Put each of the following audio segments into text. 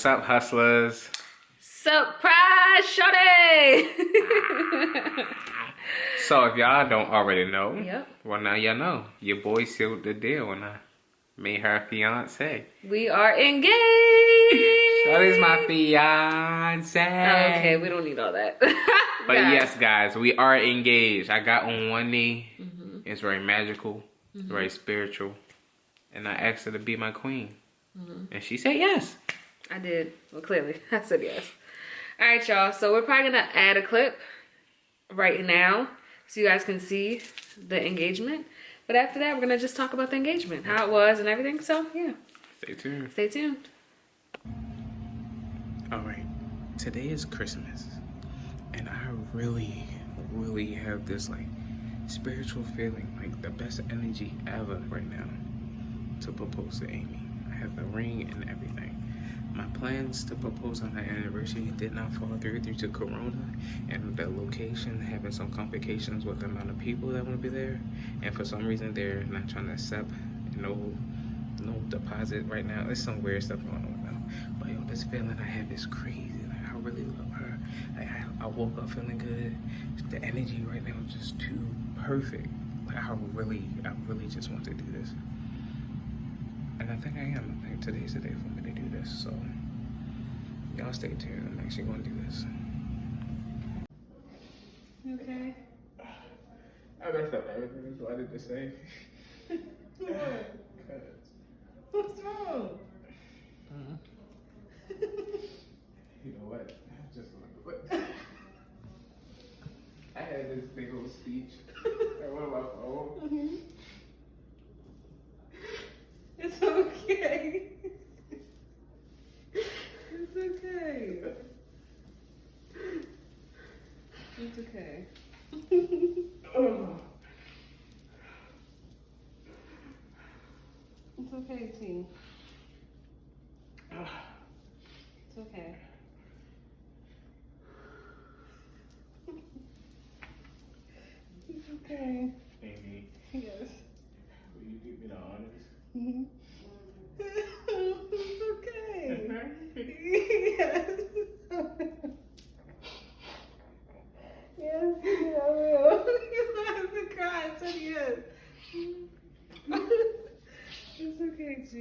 What's up, hustlers? Surprise, shorty! So if y'all don't already know, Yep. well now y'all know. Your boy sealed the deal when I made her fiance. We are engaged! Shorty's my fiance. Okay, we don't need all that. But yes, guys, we are engaged. I got on one knee. Mm-hmm. It's very magical, very spiritual. And I asked her to be my queen. And she said yes. I did. Well, clearly, I said yes. All right, y'all. So we're probably going to add a clip right now so you guys can see the engagement. But after that, we're going to just talk about the engagement, how it was and everything. So, yeah. Stay tuned. Stay tuned. All right. Today is Christmas. And I really, really have this, like, spiritual feeling, like the best energy ever right now to propose to Amy. I have the ring and everything. My plans to propose on her anniversary did not fall through due to Corona and the location having some complications with the amount of people that want to be there. And for some reason, they're not trying to accept no deposit right now. There's some weird stuff going on now. But yo, this feeling I have is crazy. Like, I really love her. Like, I woke up feeling good. The energy right now is just too perfect. Like, I really just want to do this. And I think I am. I think today's the day for me to do this. So, y'all stay tuned. I'm actually going to do this. You okay? I messed up everything. That's what I did to say. What's wrong? You know what? I had this big old speech at one of my phone. It's okay. It's okay. It's okay. It's okay, T. It's okay. It's okay. Amy, Yes. will you give me the honors? Mm-hmm. It's okay. Yes. Yes, yeah, I will. You don't have to cry. I said yes. It's okay, G.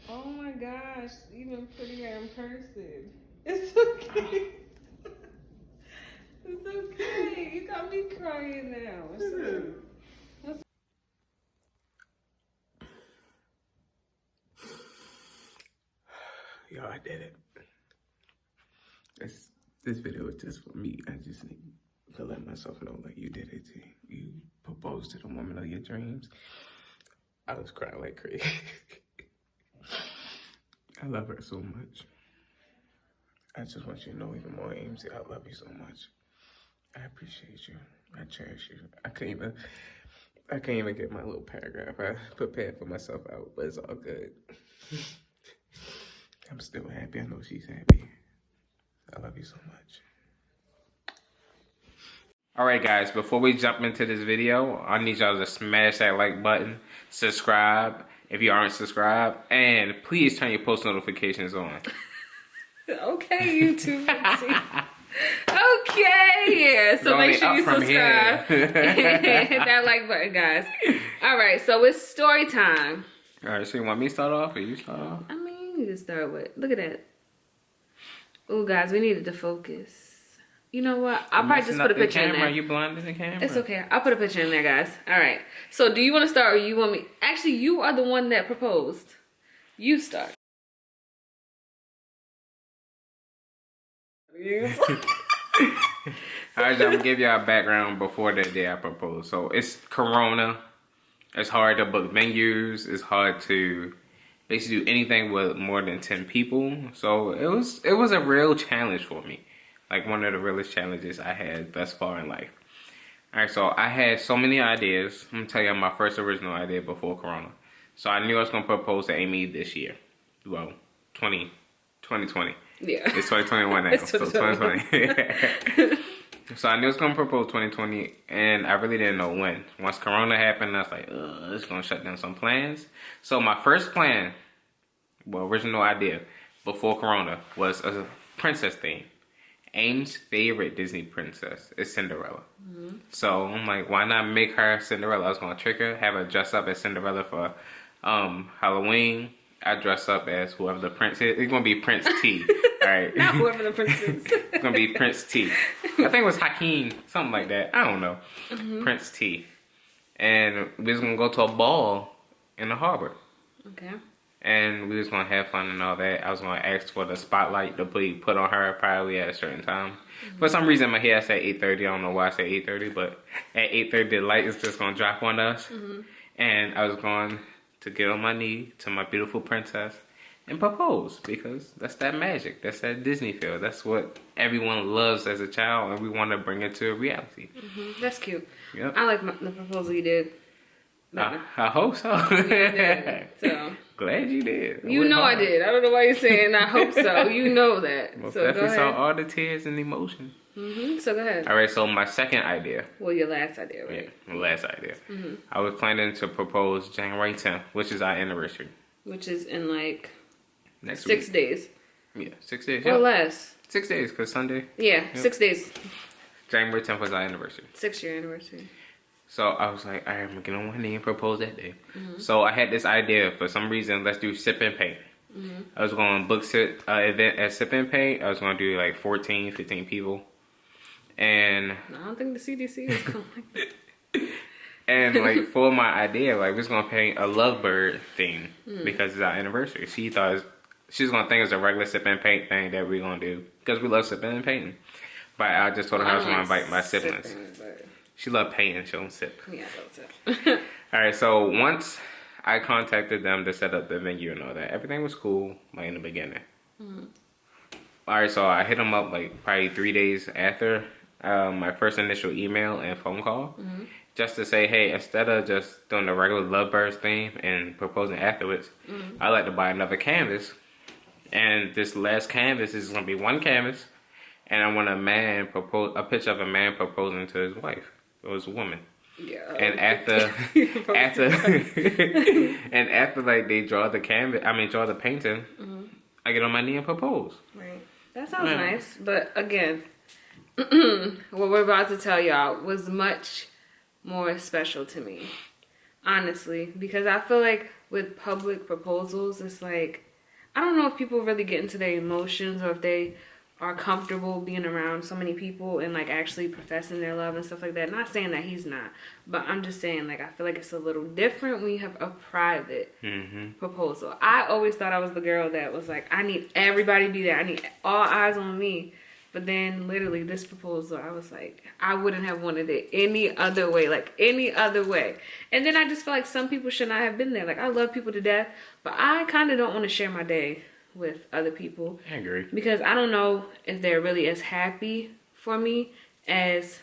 Oh my gosh, even prettier in person. It's okay. It's okay. You got me crying now. It's okay. Yo, I did it. This video is just for me. I just need to let myself know, like, you did it. You proposed to the woman of your dreams. I was crying like crazy. I love her so much. I just want you to know even more, Amy. I love you so much. I appreciate you. I cherish you. I can't even get my little paragraph. I prepared for myself out, but it's all good. I'm still happy. I know she's happy. I love you so much. All right, guys, before we jump into this video, I need y'all to smash that like button, subscribe if you aren't subscribed, and please turn your post notifications on. Okay, YouTube. Okay, yeah. So make sure you subscribe. Hit that like button, guys. All right, so it's story time. All right, so you want me to start off or you start off? I mean, you can start with, look at that. Oh, guys, we needed to focus. You know what? I'll probably just put a picture in there. You blinded the camera? It's okay. I'll put a picture in there, guys. All right. So do you want to start or you want me? Actually, you are the one that proposed. You start. All right, so I'm gonna give y'all a background before the day I proposed. So it's Corona. It's hard to book venues. It's hard to basically do anything with more than 10 people. So it was a real challenge for me. Like one of the realest challenges I had thus far in life. All right, so I had so many ideas. I'm gonna tell you my first original idea before Corona. So I knew I was gonna propose to Amy this year. Well, 2020. Yeah. It's 2021 now. It's So 2020. So I knew I was gonna propose 2020, and I really didn't know when. Once Corona happened, I was like, it's gonna shut down some plans. So my first plan well, original idea before Corona was a princess theme. Aim's favorite Disney princess is Cinderella. So I'm like, why not make her Cinderella? I was gonna trick her, have her dress up as Cinderella for Halloween. I dress up as whoever the prince is. It's gonna be Prince T. All right. Not whoever the prince is. It's gonna be Prince T. I think it was Hakeem, something like that. I don't know. Prince T. And we was gonna go to a ball in the harbor. Okay. And we was gonna have fun and all that. I was gonna ask for the spotlight to be put on her probably at a certain time. For some reason, my head said 8:30. I don't know why I said 8:30, but at 8:30, the light is just gonna drop on us. And I was going to get on my knee to my beautiful princess and propose, because that's that magic. That's that Disney feel. That's what everyone loves as a child, and we want to bring it to reality. That's cute. Yep. I like the proposal you did. I hope so. So Glad you did. you know I did. I don't know why you're saying I hope so. You know that. Well, So go definitely saw ahead. all the tears and emotion. So go ahead. All right, so my second idea. Well, your last idea, right? Yeah, my last idea. I was planning to propose January 10th, which is our anniversary. Which is in like Next 6 week. days. Yeah, 6 days. Or Yeah. less. 6 days, because Sunday, Yeah, 6 days. January 10th was our anniversary. 6-year anniversary. So I was like, all right, I'm going to get on one knee and propose that day. So I had this idea. For some reason, let's do sip and paint. I was going to book event at Sip and Paint. I was going to do like 14, 15 people. And I don't think the CDC is going like and like for my idea, like we was gonna paint a lovebird theme because it's our anniversary. She thought she was gonna think it's a regular sip and paint thing that we're gonna do because we love sipping and painting. But I just told her I was gonna invite my siblings. She loved painting, she don't sip. Yeah, I don't sip. All right, so once I contacted them to set up the venue and all that, everything was cool like in the beginning. All right, so I hit them up like probably 3 days after my first initial email and phone call. Just to say, hey, instead of just doing the regular Lovebirds theme and proposing afterwards, I'd like to buy another canvas. And this last canvas is going to be one canvas. And I want a picture of a man proposing to his wife or his woman. Yeah. And after and after like they draw the canvas, draw the painting, I get on my knee and propose. Right. That sounds nice. But again, what we're about to tell y'all was much more special to me, honestly, because I feel like with public proposals, it's like, I don't know if people really get into their emotions or if they are comfortable being around so many people and like actually professing their love and stuff like that. Not saying that he's not, but I'm just saying like I feel like it's a little different when you have a private proposal. I always thought I was the girl that was like, I need everybody to be there. I need all eyes on me. But then literally this proposal, I was like, I wouldn't have wanted it any other way, like any other way. And then I just feel like some people should not have been there. Like I love people to death, but I kind of don't want to share my day with other people. I agree. Because I don't know if they're really as happy for me as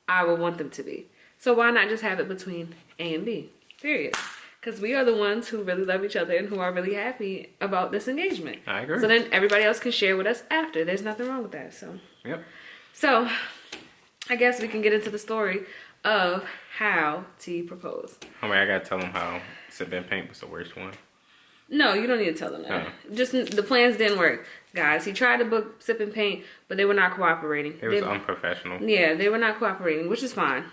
I would want them to be. So why not just have it between A and B, period. Because we are the ones who really love each other and who are really happy about this engagement. I agree. So then everybody else can share with us after. There's nothing wrong with that. Yep. So I guess we can get into the story of how T proposed. I gotta tell them how sip and paint was the worst one. No, you don't need to tell them that. Just the plans didn't work, guys. He tried to book Sip and Paint, but they were not cooperating. It was unprofessional. Yeah, they were not cooperating, which is fine.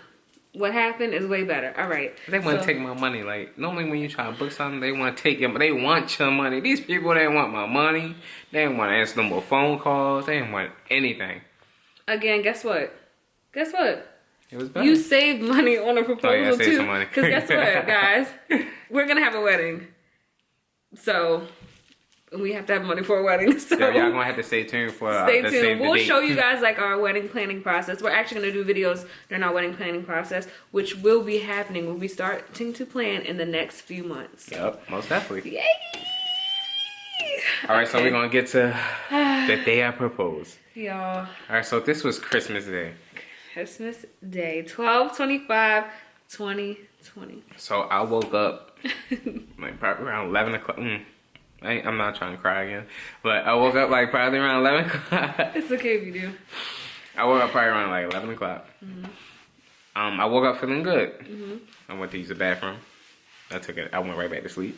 What happened is way better. All right. They want to take my money. Like, normally when you try to book something, they want to take it, but they want your money. These people, they want my money. They didn't want to answer no more phone calls. They didn't want anything. Again, guess what? Guess what? It was better. You saved money on a proposal saved too. some money. Because guess what, guys? We're going to have a wedding. So we have to have money for a wedding. So y'all going to have to stay tuned for stay the tuned. save the We'll date. show you guys like our wedding planning process. We're actually going to do videos during our wedding planning process, which will be happening. We'll be starting to plan in the next few months. Yep, most definitely. Yay! All right, so we're going to get to the day I proposed. Y'all, All right, so this was Christmas Day. Christmas Day, 12/25/2020. So I woke up like probably around 11 o'clock. I'm not trying to cry again. But I woke up like probably around 11 o'clock. It's okay if you do. I woke up probably around like 11 o'clock. I woke up feeling good. I went to use the bathroom. I went right back to sleep.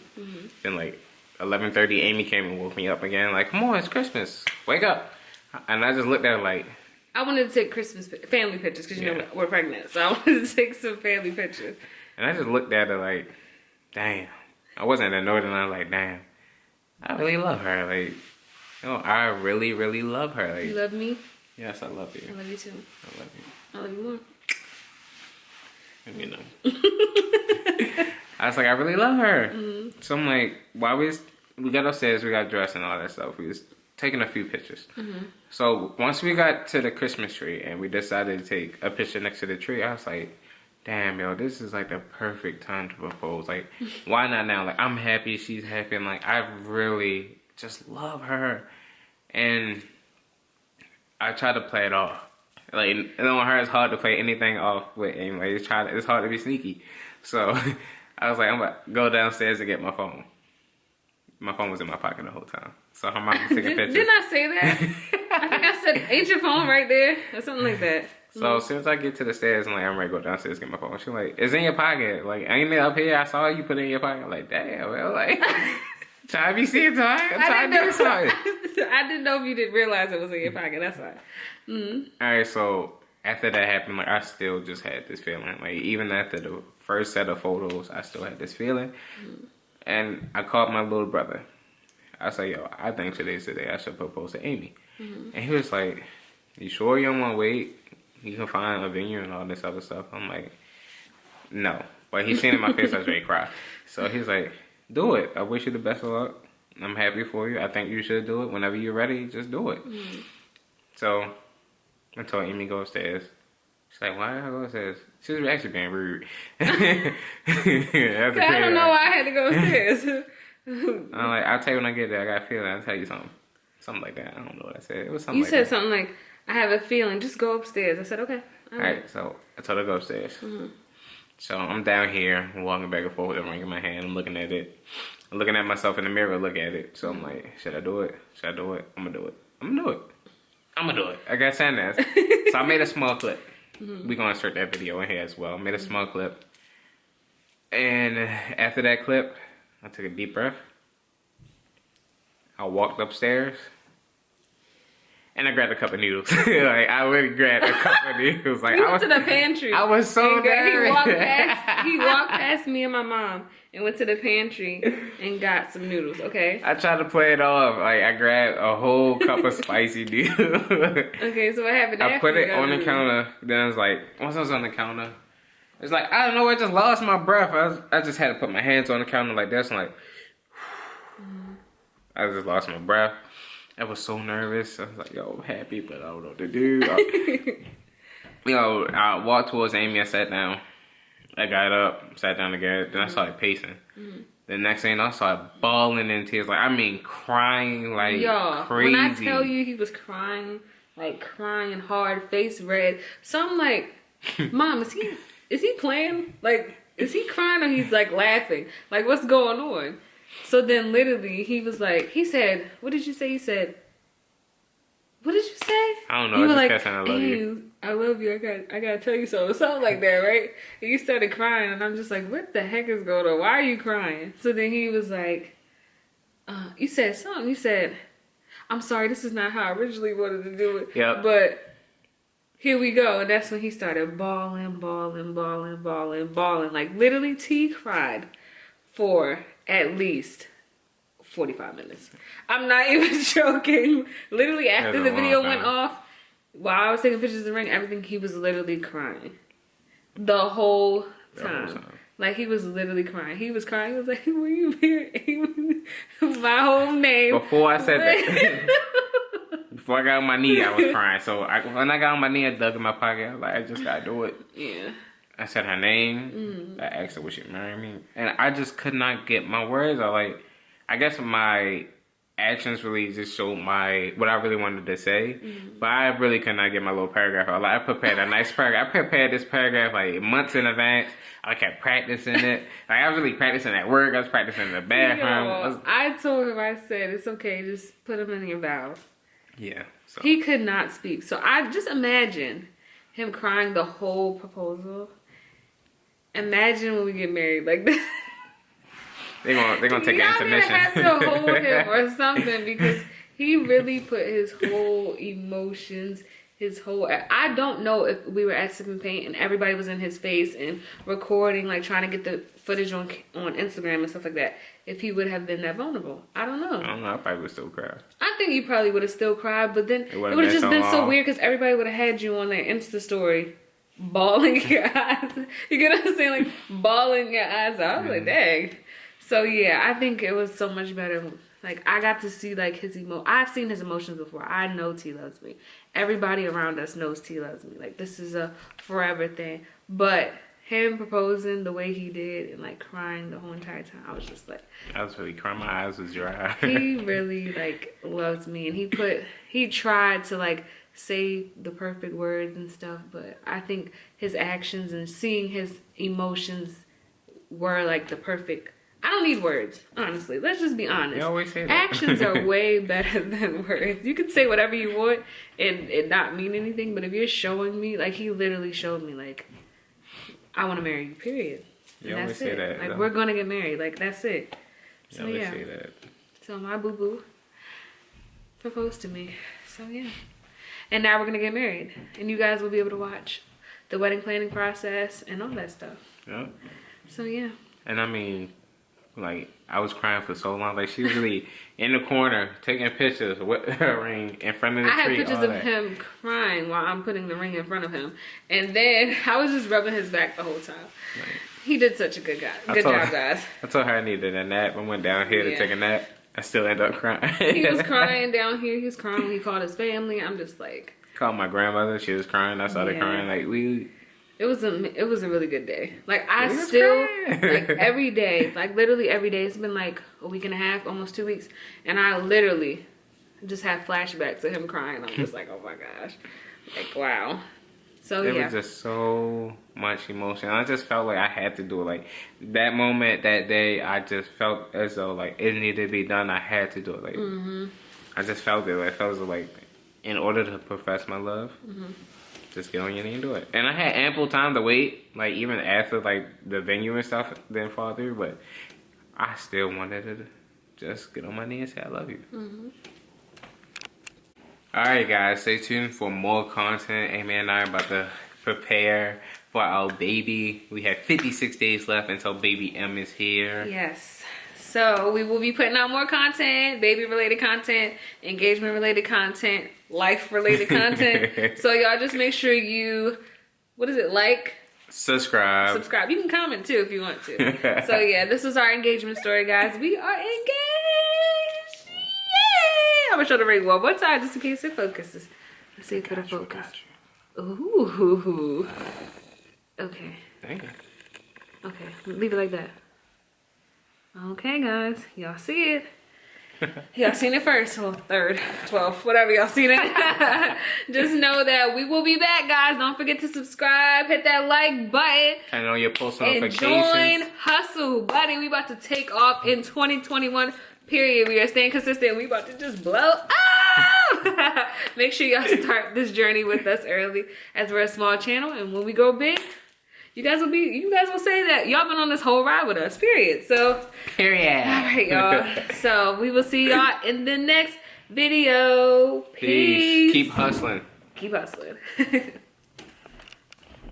Then like 11:30, Amy came and woke me up again. Like, come on, it's Christmas. Wake up. And I just looked at her like... I wanted to take family pictures because, you know, we're pregnant. So I wanted to take some family pictures. And I just looked at her like, damn. I wasn't annoyed, and I was like, damn. I really love her. Like, you know, I really, really love her. Like, you love me? Yes, I love you. I love you too. I love you. I love you more. You know. I was like, I really love her. Mm-hmm. So I'm like, while we got upstairs, we got dressed and all that stuff. We was taking a few pictures. Mm-hmm. So once we got to the Christmas tree and we decided to take a picture next to the tree, I was like, damn, yo, this is like the perfect time to propose. Like, why not now? Like, I'm happy, she's happy, and like, I really just love her. And I try to play it off. Like, you know, her, it's hard to play anything off with Amy. Like, it's hard to be sneaky. So I was like, I'm about to go downstairs and get my phone. My phone was in my pocket the whole time. So her mom was taking pictures. Didn't I say that? I think I said, ain't your phone right there? Or something like that. So as soon as I get to the stairs, I'm like, I'm ready to go downstairs and get my phone. She's like, it's in your pocket. Like, ain't it up here? I saw you put it in your pocket. I'm like, damn, well, like, trying to be seen time. I'm trying to do something. I didn't know if you didn't realize it was in your pocket. That's why. Mm-hmm. All right, so after that happened, like, I still just had this feeling. Like, even after the first set of photos, I still had this feeling. Mm-hmm. And I called my little brother. I said, yo, I think today's the day I should propose to Amy. Mm-hmm. And he was like, you sure you don't want to wait? You can find a venue and all this other stuff. I'm like, no. But he seen in my face I was ready to cry. So he's like, do it. I wish you the best of luck. I'm happy for you. I think you should do it. Whenever you're ready, just do it. Mm-hmm. So I told Amy to go upstairs. She's like, why did I go upstairs? She was actually being rude. I don't know why I had to go upstairs. I'm like, I'll tell you when I get there. I got a feeling. I'll tell you something. Something like that. I don't know what I said. It was something like that. You said something like, I have a feeling. Just go upstairs. I said, okay. All right. So I told her to go upstairs. Mm-hmm. So I'm down here, walking back and forth with a ring in my hand. I'm looking at it. I'm looking at myself in the mirror, look at it. So I'm like, should I do it? Should I do it? I'm going to do it. I'm going to do it. I'm going to do it. I got Sanders. So I made a small clip. Mm-hmm. We're going to insert that video in here as well. I made a small clip. And after that clip, I took a deep breath. I walked upstairs. And I grabbed a cup of noodles. Like, I really grabbed a cup of noodles. Like, we went to the pantry. I was so nervous. He walked past me and my mom and went to the pantry and got some noodles, okay? I tried to play it off. Like, I grabbed a whole cup of spicy noodles. Okay, so what happened after? I put it on the counter. Then I was like, once I was on the counter, it's like, I don't know, I just lost my breath. I just had to put my hands on the counter like this. And like, I just lost my breath. I was so nervous. I was like, yo, I'm happy, but I don't know what to do. I walked towards Amy. I sat down. I got up, sat down again. Then I started pacing. Mm-hmm. The next thing I started bawling in tears. Like, I mean, crying like crazy. When I tell you he was crying, like crying hard, face red. So I'm like, Mom, is he playing? Like, is he crying or he's like laughing? Like, what's going on? So then literally he was like, he said, what did you say? He said, what did you say? I don't know. I just kept saying I love you. I love you. I gotta tell you something. Something like that, right? And you started crying and I'm just like, what the heck is going on? Why are you crying? So then he was like, you said something. You said, I'm sorry, this is not how I originally wanted to do it. Yep. But here we go. And that's when he started bawling. Like literally T cried for at least 45 minutes. I'm not even joking. Literally after the video went off, while I was taking pictures of the ring, everything, he was literally crying. The whole time. Like, he was literally crying. He was crying. He was like, will you hear my whole name? Before I said that, before I got on my knee, I was crying. So when I got on my knee, I dug in my pocket. I was like, I just gotta do it. Yeah. I said her name. Mm-hmm. I asked her would she marry me, and I just could not get my words out. Like, I guess my actions really just showed what I really wanted to say, but I really could not get my little paragraph out. Like, I prepared a nice paragraph. I prepared this paragraph like months in advance. I kept practicing it. Like, I was really practicing at work. I was practicing in the bathroom. I told him, I said, it's okay, just put him in your vows. Yeah. So. He could not speak. So I just imagine him crying the whole proposal. Imagine when we get married like that. They're gonna take an Y'all gonna intermission. have to hold him or something because he really put his whole emotions, his whole. I don't know if we were at Sip and Paint and everybody was in his face and recording, like trying to get the footage on Instagram and stuff like that. If he would have been that vulnerable, I don't know. I don't know. I probably would still cry. I think you probably would have still cried, but then it would have just been so weird because everybody would have had you on their Insta story, bawling your eyes. You get what I'm saying? Like bawling your eyes out. I was like, dang. So yeah, I think it was so much better. Like I got to see like his I've seen his emotions before. I know T loves me. Everybody around us knows T loves me. Like this is a forever thing. But him proposing the way he did and like crying the whole entire time, I was just like, I was really crying. My eyes was dry. he really like loves me, and he tried to like say the perfect words and stuff, but I think his actions and seeing his emotions were like the perfect. I don't need words, honestly. Let's just be honest. You always say that. Actions are way better than words. You can say whatever you want and it not mean anything, but if you're showing me, like he literally showed me, like, I want to marry you, period. You And always that's say it. that. Like, though. we're going to get married. Like, that's it. You So, always yeah. say that. So, my boo-boo proposed to me. So, yeah. And now we're going to get married. And you guys will be able to watch the wedding planning process and all that stuff. Yeah. So, yeah. And I mean, like, I was crying for so long. Like, she was really in the corner taking pictures with her ring in front of the I had tree. pictures all of that. him crying while I'm putting the ring in front of him. And then I was just rubbing his back the whole time. Like, He did such a good I told job, her- guys. I told her I needed a nap. I went down here to Yeah. take a nap. I still ended up crying. He was crying down here. He was crying when he called his family. I'm just like... Called my grandmother. She was crying. I started Yeah. crying. Like, It was a really good day. Like I We was still crying. like every day, like literally every day. It's been like a week and a half, almost 2 weeks, and I literally just have flashbacks of him crying. I'm just like, oh my gosh, like wow. So it yeah, was just so much emotion. I just felt like I had to do it. Like that moment, that day, I just felt as though like it needed to be done. I had to do it. Like I just felt it. I felt as though, like in order to profess my love. Just get on your knee and do it. And I had ample time to wait, like even after like the venue and stuff didn't fall through, but I still wanted to just get on my knee and say I love you. Alright guys, stay tuned for more content. Amy and I are about to prepare for our baby. We have 56 days left until baby M is here. yes. So we will be putting out more content, baby related content, engagement related content, life related content. So y'all just make sure you, what is it, like, Subscribe. subscribe. You can comment too if you want to. So yeah, this is our engagement story, guys. We are engaged. Yay! I'm gonna show the ring one more time just in case it focuses. Let's see if it'll focus. Ooh. Okay. Dang. Okay. Leave it like that. Okay, guys. Y'all see it. Y'all seen it first. Well, third, 12th, whatever y'all seen it. Just know that we will be back, guys. Don't forget to subscribe. Hit that like button. Turn on your post And notifications. join Hustle, buddy. We about to take off in 2021, period. We are staying consistent. We about to just blow up. Make sure y'all start this journey with us early as we're a small channel. And when we go big, you guys will say that y'all been on this whole ride with us, period. So, Period. all right, y'all. So we will see y'all in the next video. Peace. Peace. Keep hustling. Keep hustling.